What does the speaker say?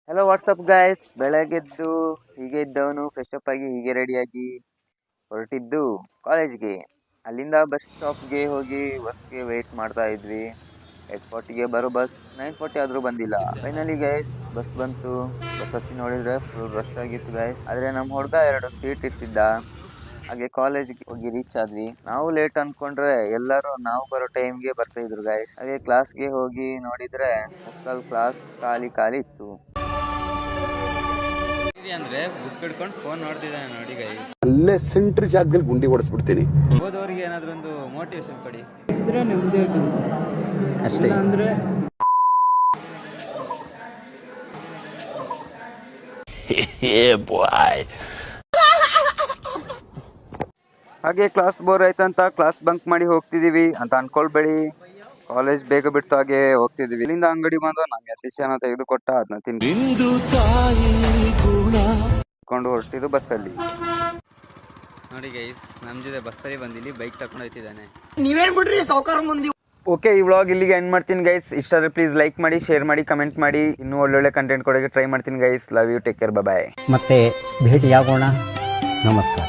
Hello WhatsApp guys, ಬೆಳಗ್ಗೆದ್ದು ಹೀಗೆ ಇದ್ದವನು fresh up ಆಗಿ ಹೀಗೆ ರೆಡಿಯಾಗಿ ಹೊರಟಿದ್ದು ಕಾಲೇಜ್ಗೆ. ಅಲ್ಲಿಂದ ಬಸ್ ಸ್ಟಾಪ್ಗೆ ಹೋಗಿ ಬಸ್ಗೆ ವೆಯ್ಟ್ ಮಾಡ್ತಾ ಇದ್ವಿ. 8:40ಗೆ ಬರೋ ಬಸ್ 9:40 ಆದರೂ ಬಂದಿಲ್ಲ. ಫೈನಲಿ ಗೈಸ್ ಬಸ್ ಬಂತು. ಬಸ್ ಹತ್ತಿ ನೋಡಿದ್ರೆ ಫುಲ್ ರಶ್ ಆಗಿತ್ತು ಗೈಸ್. ಆದರೆ ನಮ್ಮ ಹುಡುಗ 2 ಸೀಟ್ ಇತ್ತಿದ್ದ. ಹಾಗೆ ಕಾಲೇಜ್ಗೆ ಹೋಗಿ ರೀಚ್ ಆದ್ವಿ. ನಾವು ಲೇಟ್ ಅನ್ಕೊಂಡ್ರೆ ಎಲ್ಲರೂ ನಾವು ಬರೋ ಟೈಮ್ಗೆ ಬರ್ತಾ ಇದ್ರು ಗೈಸ್. ಹಾಗೆ ಕ್ಲಾಸ್ಗೆ ಹೋಗಿ ನೋಡಿದ್ರೆ ಮುಕ್ಕಾಲ್ ಕ್ಲಾಸ್ ಖಾಲಿ ಖಾಲಿ ಇತ್ತು. ಅಂದ್ರೆ ಬುಕ್ ಹಿಡ್ಕೊಂಡು ಫೋನ್ ನೋಡ್ತಿದ್ದಾನೆ ನೋಡಿ ಗೈಸ್. ಅಲ್ಲೇ ಸೆಂಟ್ರ್ ಜಾಗದಲ್ಲಿ ಗುಂಡಿ ಓಡಿಸ್ಬಿಡ್ತೀನಿ. ಓದೋರಿಗೆ ಏನಾದ್ರು ಒಂದು ಮೋಟಿವೇಶನ್ ಕೊಡಿ. ಇದ್ರೆ ನೆಮ್ಮದಿ ಅಷ್ಟೇ ಅಂದ್ರೆ ಹಾಗೆ ಕ್ಲಾಸ್ ಬೋರ್ ಆಯ್ತಂತ ಕ್ಲಾಸ್ ಬಂಕ್ ಮಾಡಿ ಹೋಗ್ತಿದೀವಿ ಅಂತ ಅನ್ಕೊಳ್ಬೇಡಿ. ಕಾಲೇಜ್ ಬೇಗ ಬಿಟ್ಟು ಹಾಗೆ ಹೋಗ್ತಿದೀವಿ. ಇಲ್ಲಿಂದ ಅಂಗಡಿ ಬಂದು ನಮ್ಗೆ ಅತಿಶಯನ ತೆಗೆದುಕೊಟ್ಟ ಅದನ್ನ ತಿನ್ಕೊಂಡು ಹೊರಟಿದ್ದು ಬಸ್ಸಲ್ಲಿ. ನೋಡಿ ಗೈಸ್, ನಮ್ ಜೊತೆ ಬಸ್ಸಲ್ಲಿ ಬಂದಿಲ್ಲಿ ಬೈಕ್ ತಕೊಂಡು ಹೋಗ್ತಿದ್ದಾನೆ. ನೀವೇನ್ ಬಿಡ್ರಿ ಸಾವುಕಾರ ಮುಂದಿ. ಓಕೆ, ಈ ವ್ಲಾಗ್ ಇಲ್ಲಿಗೆ ಎಂಡ್ ಮಾಡ್ತೀನಿ ಗೈಸ್. ಇಷ್ಟ ಆದ್ರೆ ಪ್ಲೀಸ್ ಲೈಕ್ ಮಾಡಿ, ಶೇರ್ ಮಾಡಿ, ಕಮೆಂಟ್ ಮಾಡಿ. ಇನ್ನೂ ಒಳ್ಳೊಳ್ಳೆ ಕಂಟೆಂಟ್ ಕೊಡೋಕೆ ಟ್ರೈ ಮಾಡ್ತೀನಿ guys. Love you, take care, bye. ಮತ್ತೆ ಭೇಟಿಯಾಗೋಣ. ನಮಸ್ಕಾರ.